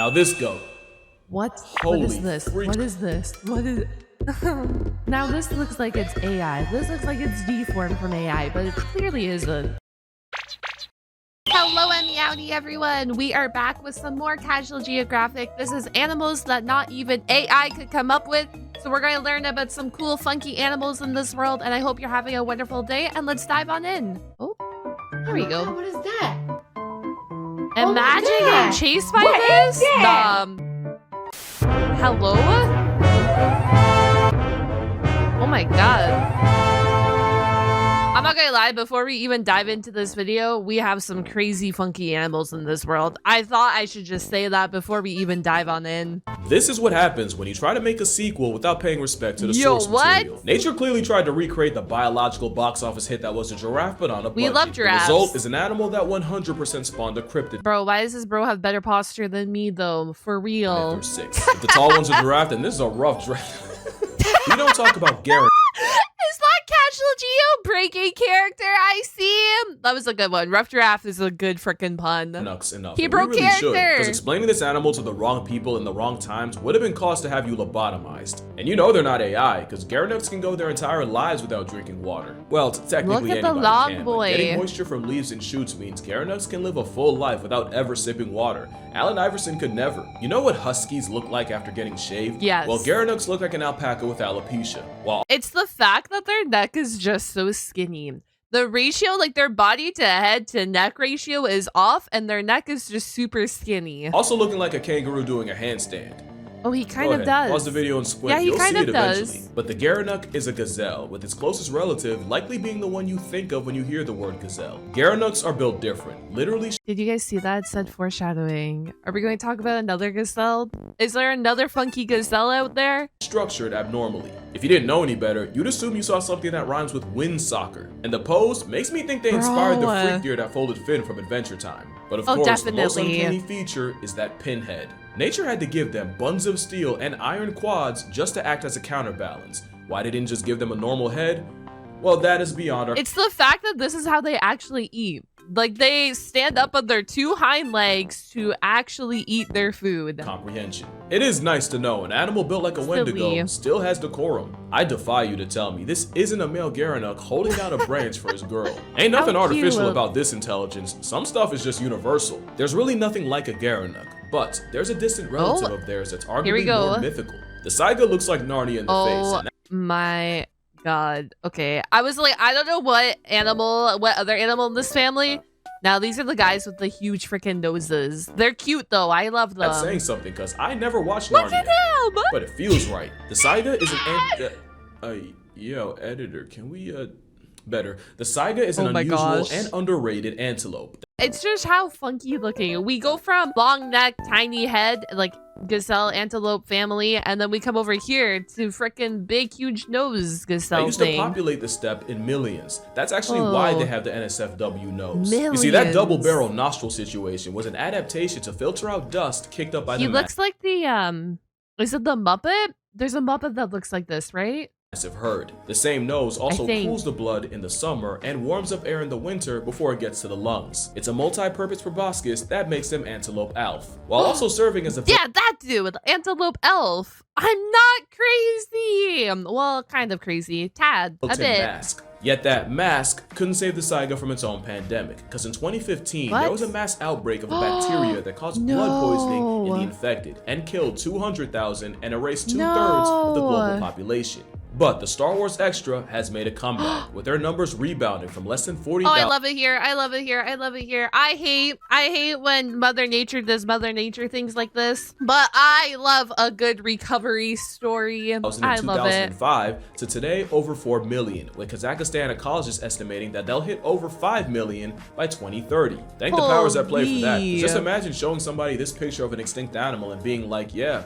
Now this goat. What? Holy what is this? freak. What is this? What is Now this looks like it's AI. This looks like it's deformed from AI, but it clearly isn't. Hello and meowdy everyone. We are back with some more Casual Geographic. This is animals that not even AI could come up with. So we're going to learn about some cool, funky animals in this world, and I hope you're having a wonderful day, and let's dive on in. Oh, there we go. What is that? Imagine getting chased by this? Hello? Oh my god. I'm not gonna lie, before we even dive into this video, we have some crazy funky animals in this world. I thought I should just say that before we even dive on in. This is what happens when you try to make a sequel without paying respect to the source material. Nature clearly tried to recreate the biological box office hit that was a giraffe, but on a budget. We love giraffes. The result is an animal that 100% spawned a cryptid. Bro, why does this bro have better posture than me though? For real. If the tall one's a giraffe, then this is a rough giraffe. We don't talk about Garen. Is that Casual Geo breaking character? I see him. That was a good one. Rough Giraffe is a good freaking pun. Enough. He broke character. Because explaining this animal to the wrong people in the wrong times would have been cause to have you lobotomized. And you know they're not AI, because Garanuks can go their entire lives without drinking water. Well, technically Look at the anybody long can, boy. but getting moisture from leaves and shoots means Garanuks can live a full life without ever sipping water. Allen Iverson could never. You know what huskies look like after getting shaved? Yes. Well, Garanuks look like an alpaca with alopecia. While It's the fact that their neck is just so skinny. The ratio, like their body to head to neck ratio is off, and their neck is just super skinny. also looking like a kangaroo doing a handstand. Oh, he Go kind of ahead. does. Pause the video and squint. Yeah, he You'll kind see of it does. eventually. But the Garanuk is a gazelle, with its closest relative likely being the one you think of when you hear the word gazelle. Garanuks are built different. Literally Did you guys see that? It said foreshadowing. Are we going to talk about another gazelle? Is there another funky gazelle out there? structured abnormally. If you didn't know any better, you'd assume you saw something that rhymes with wind soccer. And the pose makes me think they inspired the freak deer that folded Finn from Adventure Time. But of course, the most uncanny feature is that pinhead. Nature had to give them buns of steel and iron quads just to act as a counterbalance. Why they didn't just give them a normal head? Well, that is beyond our— It's the fact that this is how they actually eat. Like, they stand up on their two hind legs to actually eat their food. comprehension. It is nice to know an animal built like a Wendigo still has decorum. I defy you to tell me this isn't a male Garanuk holding out a branch for his girl. Ain't nothing artificial about this intelligence. Some stuff is just universal. There's really nothing like a Garanuk, but there's a distant relative of theirs that's arguably more mythical. The Saiga looks like Narnia in the face. My god. Okay, I was like, I don't know what other animal in this family. Now these are the guys with the huge freaking noses. They're cute though. I love them. That's saying something because I never watched Look Narnia. at him! But it feels right. The Saiga is an yo, editor, can we better. The Saiga is an unusual and underrated antelope. It's just how funky looking. We go from long neck, tiny head, like gazelle antelope family, and then we come over here to freaking big, huge nose gazelle They used to populate the steppe in millions. That's actually why they have the NSFW nose. You see, that double barrel nostril situation was an adaptation to filter out dust kicked up by the— He looks like the, is it the Muppet? There's a Muppet that looks like this, right? massive herd. The same nose also cools the blood in the summer and warms up air in the winter before it gets to the lungs. It's a multi-purpose proboscis that makes them Antelope Elf, while also serving as a— Yeah, that dude, Antelope Elf. I'm not crazy. Well, kind of crazy. Tad, a bit. mask. Yet that mask couldn't save the Saiga from its own pandemic, because in 2015, there was a mass outbreak of a bacteria that caused blood poisoning in the infected and killed 200,000 and erased 2/3 of the global population. But the Star Wars Extra has made a comeback, with their numbers rebounding from less than 40,000. Oh, I love it here. I love it here. I love it here. I hate when Mother Nature does Mother Nature things like this, but I love a good recovery story. I love it. 2005 to today, over 4 million, with Kazakhstan ecologists estimating that they'll hit over 5 million by 2030. Thank the powers that play for that. Just imagine showing somebody this picture of an extinct animal and being like, yeah,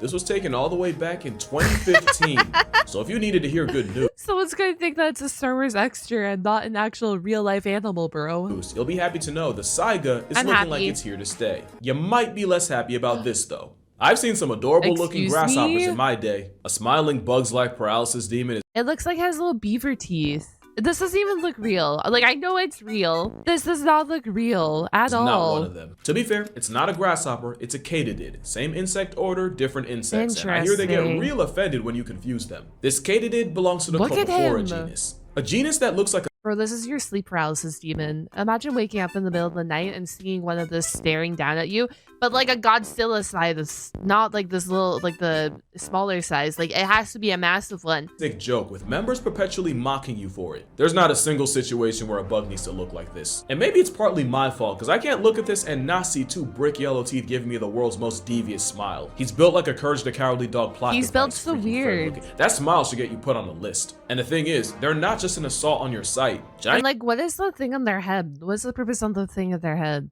this was taken all the way back in 2015. So if you needed to hear good news, someone's gonna think that it's a Star Wars Extra and not an actual real life animal, bro. You'll be happy to know the Saiga is looking like it's here to stay. You might be less happy about this though. I've seen some adorable looking grasshoppers in my day. A smiling Bugs Life paralysis demon is— It looks like it has little beaver teeth. This doesn't even look real. Like, I know it's real. This does not look real at all. It's not one of them. To be fair, it's not a grasshopper, it's a katydid. Same insect order, different insects. And I hear they get real offended when you confuse them. This katydid belongs to the Copophora genus. A genus that looks like a Bro, this is your sleep paralysis demon. Imagine waking up in the middle of the night and seeing one of this staring down at you, but like a Godzilla size, not like this little, like the smaller size. Like, it has to be a massive one. Sick joke with members perpetually mocking you for it. There's not a single situation where a bug needs to look like this. And maybe it's partly my fault, because I can't look at this and not see two brick yellow teeth giving me the world's most devious smile. He's built like a Courage the Cowardly Dog plot He's built so weird. That smile should get you put on the list. And the thing is, they're not just an assault on your sight. And like, what is the thing on their head? What's the purpose on the thing of their head?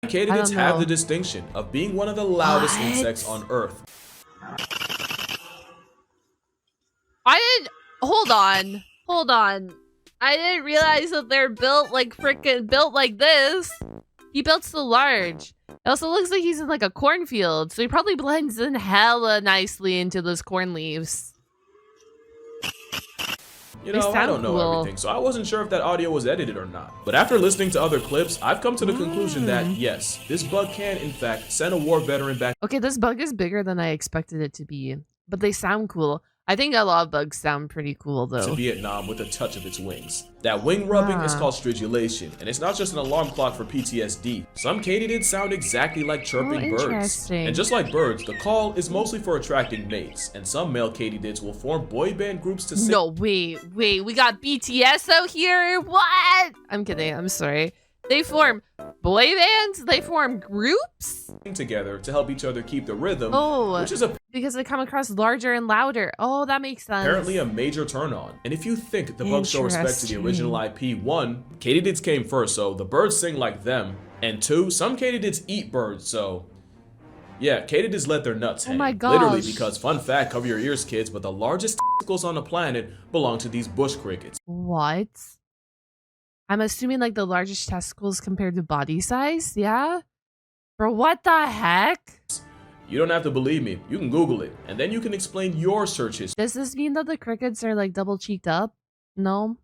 Katydids have the distinction of being one of the loudest insects on Earth. Hold on. I didn't realize that they're built like this. He built so large. It also looks like he's in like a cornfield, so he probably blends in hella nicely into those corn leaves. You know, I don't know everything, so I wasn't sure if that audio was edited or not. But after listening to other clips, I've come to the conclusion that, yes, this bug can, in fact, send a war veteran back. Okay, this bug is bigger than I expected it to be, but they sound cool. I think a lot of bugs sound pretty cool, though. To Vietnam with a touch of its wings. That wing rubbing is called stridulation, and it's not just an alarm clock for PTSD. Some katydids sound exactly like chirping birds. And just like birds, the call is mostly for attracting mates, and some male katydids will form boy band groups to sing. No, wait, we got BTS out here? What? I'm kidding, I'm sorry. They form boy bands? They form groups? Together to help each other keep the rhythm, which is because they come across larger and louder. Oh, that makes sense. Apparently a major turn on. And if you think the bugs show respect to the original IP, 1, katydids came first, so the birds sing like them. And 2, some katydids eat birds, so yeah, katydids let their nuts hang. Oh my gosh. Literally, because fun fact, cover your ears kids, but the largest testicles on the planet belong to these bush crickets. What? I'm assuming like the largest testicles compared to body size, yeah? Bro, what the heck? You don't have to believe me. You can Google it, and then you can explain your search history. Does this mean that the crickets are like double cheeked up? No?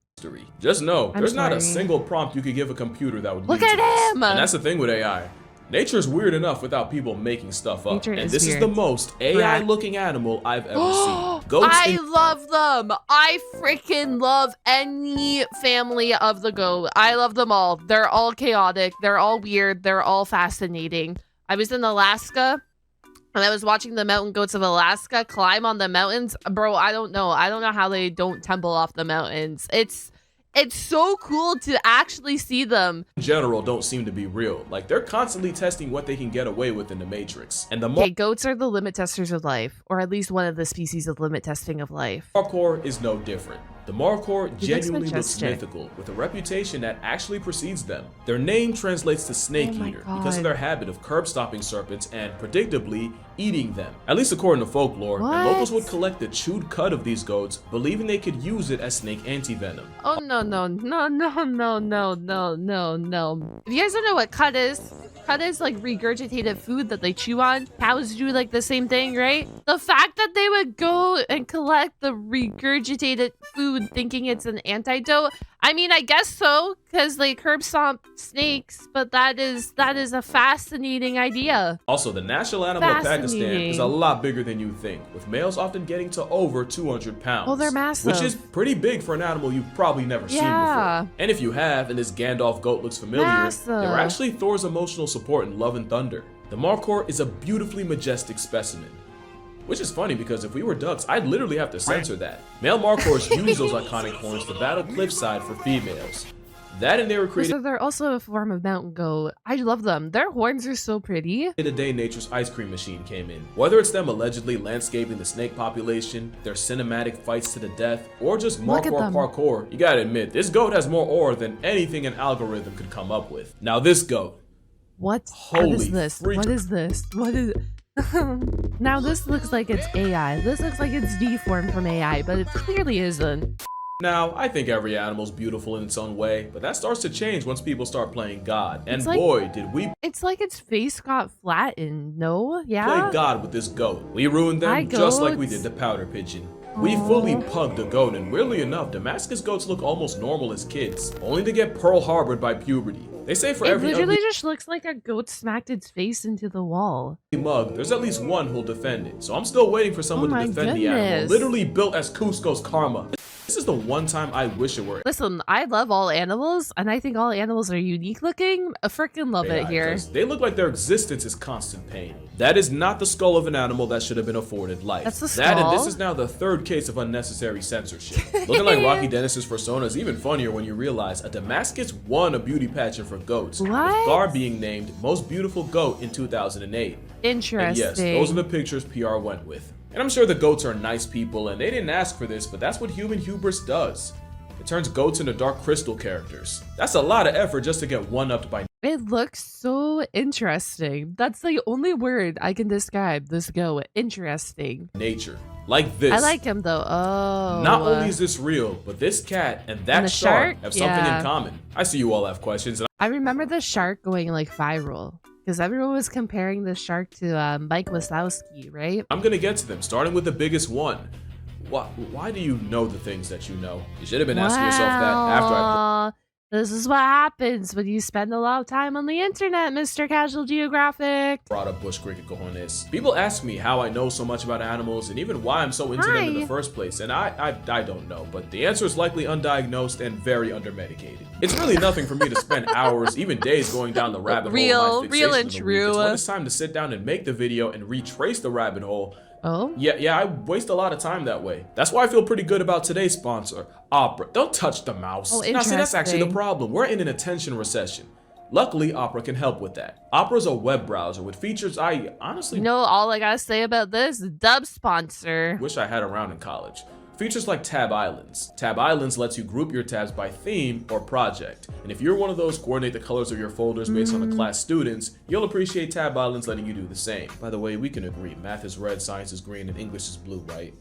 Just know, there's not a single prompt you could give a computer that would look at him! And that's the thing with AI. Nature's weird enough without people making stuff up. Nature and is this weird. is the most AI-looking animal I've ever seen. Goats I love them. I freaking love any family of the goat. I love them all. They're all chaotic. They're all weird. They're all fascinating. I was in Alaska and I was watching the mountain goats of Alaska climb on the mountains. Bro, I don't know. I don't know how they don't tumble off the mountains. It's so cool to actually see them. In general, don't seem to be real. Like, they're constantly testing what they can get away with in the Matrix. And the goats are the limit testers of life, or at least one of the species of limit testing of life. Markhor is no different. The Markhor genuinely looks mythical, with a reputation that actually precedes them. Their name translates to snake eater because of their habit of curb-stopping serpents and, predictably, eating them. At least according to folklore, and locals would collect the chewed cud of these goats, believing they could use it as snake anti-venom. Oh no. If you guys don't know what cud is like regurgitated food that they chew on. Cows do like the same thing, right? The fact that they would go and collect the regurgitated food thinking it's an antidote, I mean, I guess so, because they curb stomp snakes, but that is a fascinating idea. Also, the national animal of Pakistan is a lot bigger than you think, with males often getting to over 200 pounds. Oh, they're massive. Which is pretty big for an animal you've probably never seen before. And if you have, and this Gandalf goat looks familiar, they were actually Thor's emotional support in Love and Thunder. The Markhor is a beautifully majestic specimen. Which is funny because if we were ducks, I'd literally have to censor that. Male Markhors use those iconic horns to battle cliffside for females. That and they were created. So they're also a form of mountain goat. I love them. Their horns are so pretty. The day nature's ice cream machine came in. Whether it's them allegedly landscaping the snake population, their cinematic fights to the death, or just Markhor parkour, you gotta admit, this goat has more aura than anything an algorithm could come up with. Now this goat. What? Holy what is this? What is this? What is Now this looks like it's AI. This looks like it's deformed from AI, but it clearly isn't. Now, I think every animal's beautiful in its own way, but that starts to change once people start playing God. And boy, did we... It's like its face got flattened, no? Yeah? Play God with this goat. We ruined them just like we did the powder pigeon. We fully pugged a goat, and weirdly enough, Damascus goats look almost normal as kids, only to get Pearl Harbored by puberty. They say for every literally just looks like a goat smacked its face into the wall. Mug, there's at least one who'll defend it. So I'm still waiting for someone to defend the animal, literally built as Cusco's karma. This is the one time I wish it were. Listen, I love all animals, and I think all animals are unique looking. I freaking love it here. They look like their existence is constant pain. That is not the skull of an animal that should have been afforded life. That's the skull. That, and this is now the third case of unnecessary censorship. Looking like Rocky Dennis's persona is even funnier when you realize a Damascus won a beauty pageant for goats. With Gar being named Most Beautiful Goat in 2008. Interesting. And yes, those are the pictures PR went with. And I'm sure the goats are nice people and they didn't ask for this, but that's what human hubris does. It turns goats into Dark Crystal characters. That's a lot of effort just to get one-upped by. It looks so interesting. That's the only word I can describe this goat. Interesting. Nature. Like this. I like him though. Oh. Not only is this real, but this cat and that shark have something in common. I see you all have questions. I remember the shark going like viral. Because everyone was comparing the shark to Mike Wazowski, right? I'm gonna get to them, starting with the biggest one. Why do you know the things that you know? You should have been asking yourself that after this is what happens when you spend a lot of time on the internet, Mr. Casual Geographic. Brought up bush cricket cojones. People ask me how I know so much about animals and even why I'm so into them in the first place, and I don't know, but the answer is likely undiagnosed and very undermedicated. It's really nothing for me to spend hours, even days, going down the rabbit hole. Real and true. It's when it's time to sit down and make the video and retrace the rabbit hole. Oh? Yeah, I waste a lot of time that way. That's why I feel pretty good about today's sponsor, Opera. Don't touch the mouse. Oh, now, see, that's actually the problem. We're in an attention recession. Luckily, Opera can help with that. Opera's a web browser with features I honestly... You know, all I gotta say about this, dub sponsor. Wish I had around in college. Features like Tab Islands. Tab Islands lets you group your tabs by theme or project. And if you're one of those coordinate the colors of your folders based on the class students, you'll appreciate Tab Islands letting you do the same. By the way, we can agree, math is red, science is green, and English is blue, right?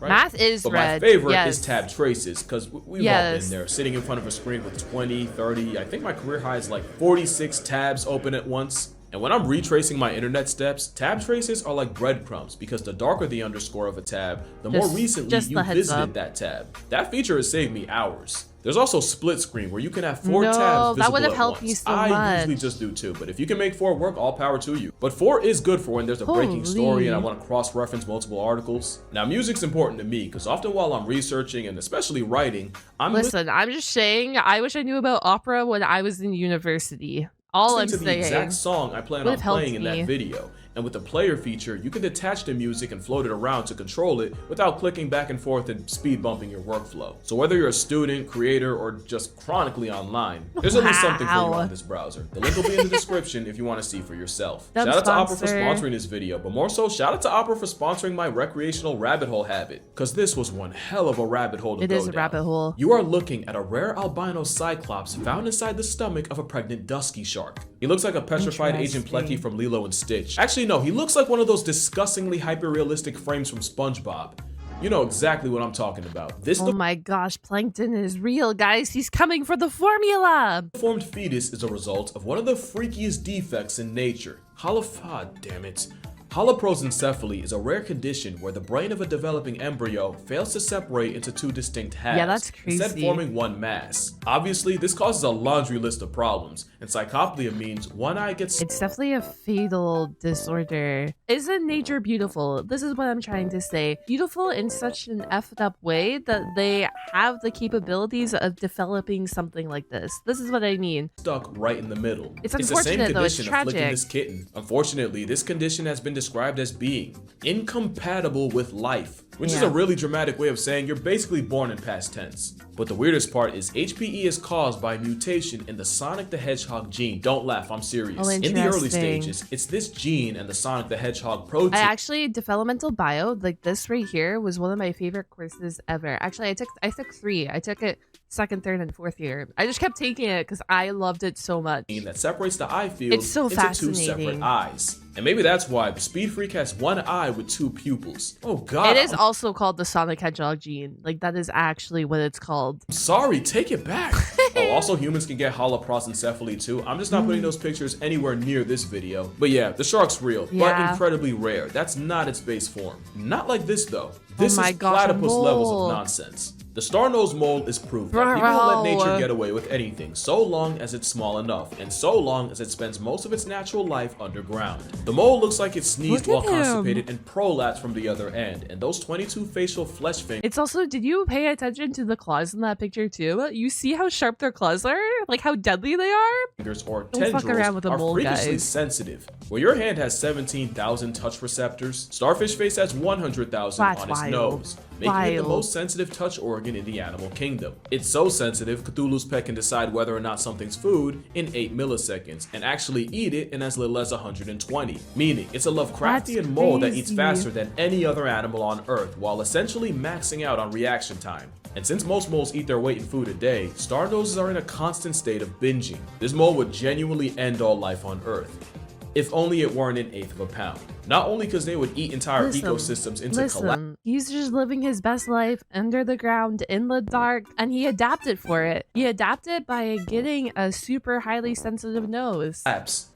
Math is but red. My favorite is Tab Traces, because we've all been there, sitting in front of a screen with 20, 30, I think my career high is like 46 tabs open at once. And when I'm retracing my internet steps, tab traces are like breadcrumbs because the darker the underscore of a tab, the more recently you visited that tab. That feature has saved me hours. There's also split screen where you can have 4 tabs visible that would have at helped once. you so I much. usually just do 2, but if you can make 4 work, all power to you. But 4 is good for when there's a breaking story and I want to cross-reference multiple articles. Now, music's important to me because often while I'm researching and especially writing, I'm just saying, I wish I knew about opera when I was in university. All I'm saying. The exact song I plan on playing in that video. And with the player feature, you can detach the music and float it around to control it without clicking back and forth and speed bumping your workflow. So whether you're a student, creator, or just chronically online, there's at least something for you on this browser. The link will be in the description if you want to see for yourself. Shout out to Opera for sponsoring this video, but more so, shout out to Opera for sponsoring my recreational rabbit hole habit, because this was one hell of a rabbit hole to go down. It is a rabbit hole. You are looking at a rare albino cyclops found inside the stomach of a pregnant dusky shark. He looks like a petrified Agent Plecky from Lilo and Stitch. Actually, no, he looks like one of those disgustingly hyper-realistic frames from SpongeBob. You know exactly what I'm talking about. Oh my gosh, Plankton is real, guys. He's coming for the formula. The formed fetus is a result of one of the freakiest defects in nature. Damn it. Holoprosencephaly is a rare condition where the brain of a developing embryo fails to separate into 2 distinct halves, that's crazy. Instead forming one mass. Obviously, this causes a laundry list of problems, and psychoplia means one eye gets... It's definitely a fatal disorder. Isn't nature beautiful? This is what I'm trying to say. Beautiful in such an effed up way that they have the capabilities of developing something like this. This is what I mean. Stuck right in the middle. It's unfortunate though, it's tragic. Afflicting this kitten. Unfortunately, this condition has been described as being incompatible with life, which is a really dramatic way of saying you're basically born in past tense. But the weirdest part is HPE is caused by a mutation in the Sonic the Hedgehog gene. Don't laugh, I'm serious. In the early stages, it's this gene and the Sonic the Hedgehog protein. Developmental bio, like this right here, was one of my favorite courses ever. Actually, I took 3. I took it second, third, and fourth year. I just kept taking it because I loved it so much. That separates the eye field it's so into two separate eyes. And maybe that's why the Speed Freak has one eye with two pupils. Oh god. It is also called the Sonic Hedgehog gene. Like, that is actually what it's called. I'm sorry, take it back. Oh, also humans can get holoprosencephaly too. I'm just not putting those pictures anywhere near this video. But yeah, the shark's real, but incredibly rare. That's not its base form. Not like this though. This is platypus levels of nonsense. The star-nosed mole is proof that people will let nature get away with anything so long as it's small enough and so long as it spends most of its natural life underground. The mole looks like it sneezed while constipated and prolapsed from the other end, and those 22 facial flesh fingers. It's also, did you pay attention to the claws in that picture too? You see how sharp their claws are? Like how deadly they are? Fingers or tendrils are freakishly sensitive. Where your hand has 17,000 touch receptors, starfish face has 100,000 on its nose, making it the most sensitive touch organ in the animal kingdom. It's so sensitive, Cthulhu's pet can decide whether or not something's food in 8 milliseconds and actually eat it in as little as 120, meaning it's a Lovecraftian mole that eats faster than any other animal on Earth while essentially maxing out on reaction time. And since most moles eat their weight in food a day, star noses are in a constant state of binging. This mole would genuinely end all life on Earth, if only it weren't an eighth of a pound. Not only because they would eat entire ecosystems into collapse. He's just living his best life under the ground in the dark, and he adapted for it. He adapted by getting a super highly sensitive nose.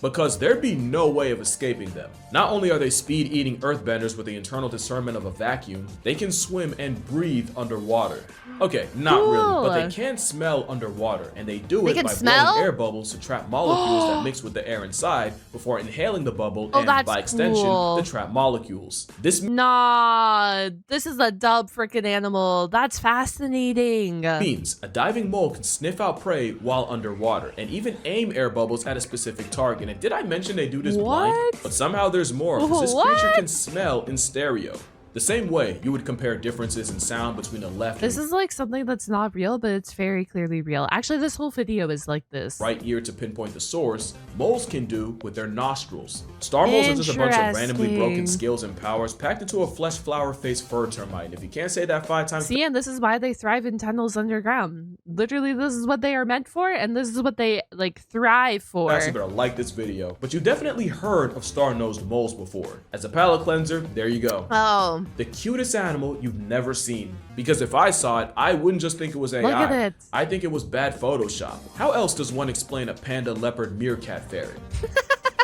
Because there'd be no way of escaping them. Not only are they speed-eating earthbenders with the internal discernment of a vacuum, they can swim and breathe underwater. Okay, not really, but they can smell underwater, and they do it by blowing air bubbles to trap molecules that mix with the air inside before inhaling the bubble and, by extension, the trapped molecules. This is a dub freaking animal. That's fascinating. Means a diving mole can sniff out prey while underwater and even aim air bubbles at a specific target. And did I mention they do this blind? But somehow there's more, because this creature can smell in stereo. The same way you would compare differences in sound between a left This is like something that's not real, but it's very clearly real. Actually, this whole video is like this. Right ear to pinpoint the source, moles can do with their nostrils. Star moles are just a bunch of randomly broken skills and powers packed into a flesh flower face fur termite. And if you can't say that 5 times... See, and this is why they thrive in tunnels underground. Literally, this is what they are meant for, and this is what they, like, thrive for. You actually better like this video. But you definitely heard of star-nosed moles before. As a palate cleanser, there you go. Oh. The cutest animal you've never seen. Because if I saw it, I wouldn't just think it was AI. Look at it. I think it was bad Photoshop. How else does one explain a panda, leopard, meerkat ferret?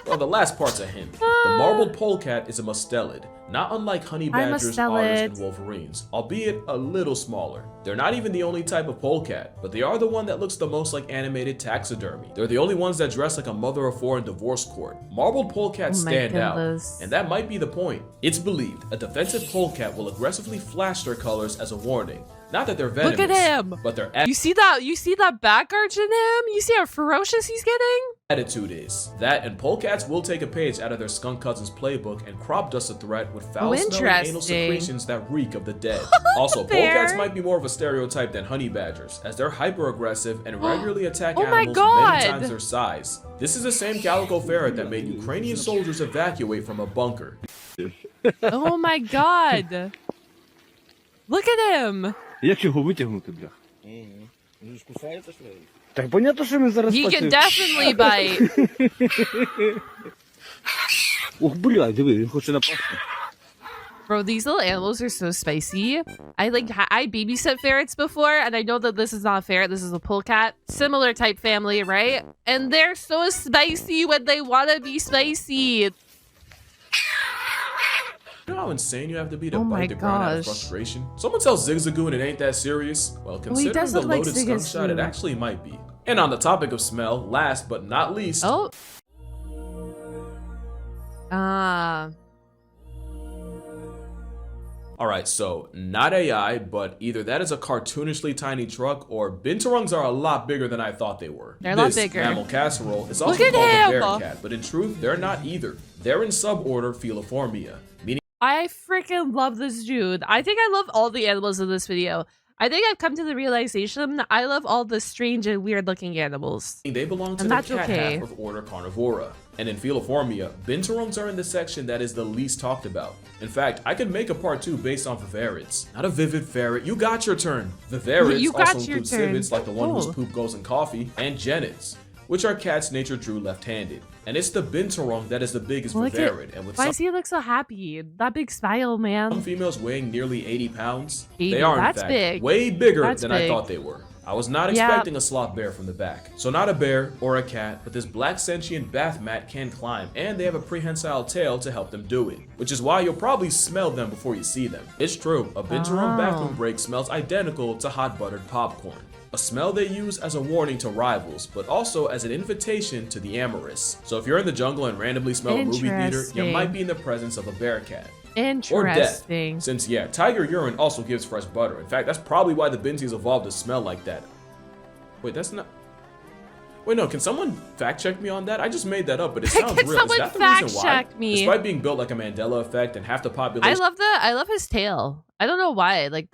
Well, the last part's a hint. The marbled polecat is a mustelid, not unlike honey badgers, otters, and wolverines, albeit a little smaller. They're not even the only type of polecat, but they are the one that looks the most like animated taxidermy. They're the only ones that dress like a mother of 4 in divorce court. Marbled polecats stand out, and that might be the point. It's believed a defensive polecat will aggressively flash their colors as a warning. Not that they're venomous. Look at him. But their You see that back arch in him? You see how ferocious he's getting? Attitude is. That and polecats will take a page out of their skunk cousin's playbook and crop dust a threat with foul-smelling anal secretions that reek of the dead. Also, polecats might be more of a stereotype than honey badgers, as they're hyper-aggressive and regularly attack animals many times their size. This is the same calico ferret that made Ukrainian soldiers evacuate from a bunker. Oh my god. Look at him. Як його витягнути, бля? Він ж кусається, що ли? Так понятно, що він зараз He can definitely bite. Ох, бля, диви, він хоче напасти. Bro, these little animals are so spicy. I babysit ferrets before, and I know that this is not a ferret, this is a polecat. Similar type family, right? And they're so spicy when they want to be spicy. You know how insane you have to be to bite the ground out of frustration? Someone tells Zigzagoon it ain't that serious? Well, considering the loaded skunk shot, it actually might be. And on the topic of smell, last but not least... Oh. Alright, so not AI, but either that is a cartoonishly tiny truck, or binturongs are a lot bigger than I thought they were. They're a lot bigger. Mammal casserole is also called a bearcat, but in truth, they're not either. They're in suborder Feliformia, meaning I freaking love this dude. I think I love all the animals in this video. I think I've come to the realization I love all the strange and weird looking animals. they belong to the cat half of order Carnivora. And in Feliformia, binturongs are in the section that is the least talked about. In fact, I could make a part 2 based on vivarids. Not a vivid ferret, you got your turn. Vivarids also include civids like the one whose poop goes in coffee, and genids, which are cats nature drew left-handed. And it's the binturong that is the biggest vivarid. And with why does he look so happy? That big smile, man. Some females weighing nearly 80 pounds. 80, they are, in that's fact, big. way bigger That's than big. I thought they were. I was not expecting a sloth bear from the back. So not a bear or a cat, but this black sentient bath mat can climb, and they have a prehensile tail to help them do it. Which is why you'll probably smell them before you see them. It's true, a binturong bathroom break smells identical to hot buttered popcorn. A smell they use as a warning to rivals, but also as an invitation to the amorous. So if you're in the jungle and randomly smell a movie theater, you might be in the presence of a bear cat. Or death, since tiger urine also gives fresh butter. In fact, that's probably why the binties evolved to smell like that. Wait, that's not... Wait, no, can someone fact check me on that? I just made that up, but it sounds real. Is that the reason why? Despite being built like a Mandela effect and half the population... I love his tail. I don't know why. Like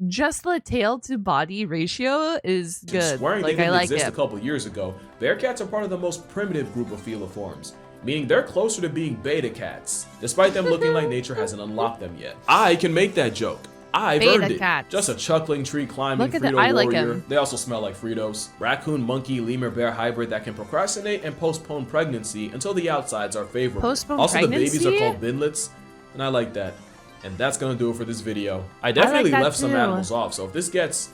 just the tail to body ratio is good. Swearing like, they didn't I like exist it. a couple years ago, bear cats are part of the most primitive group of feliforms, meaning they're closer to being beta cats, despite them looking like nature hasn't unlocked them yet. I can make that joke. I've earned it. Cats. Just a chuckling tree climbing Frito warrior. Like they also smell like Fritos. Raccoon, monkey, lemur, bear hybrid that can procrastinate and postpone pregnancy until the outsides are favorable. Also, the babies are called binlets, and I like that. And that's gonna do it for this video. I definitely left some animals off, so if this gets,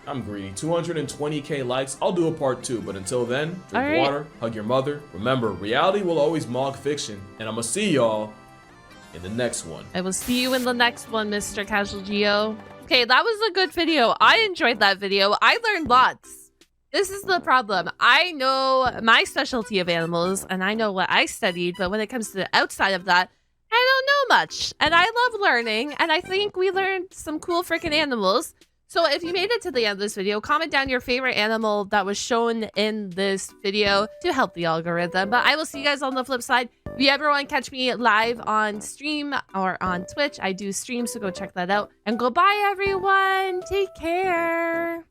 I'm greedy, 220k likes, I'll do a part 2. But until then, drink water, hug your mother. Remember, reality will always mock fiction, and I'm gonna see y'all in the next one. I will see you in the next one, Mr. Casual Geo. Okay, that was a good video. I enjoyed that video. I learned lots. This is the problem. I know my specialty of animals, and I know what I studied, but when it comes to the outside of that, I don't know much. And I love learning, and I think we learned some cool freaking animals. So if you made it to the end of this video, comment down your favorite animal that was shown in this video to help the algorithm. But I will see you guys on the flip side. If you ever want to catch me live on stream or on Twitch, I do stream, so go check that out. And goodbye, everyone. Take care.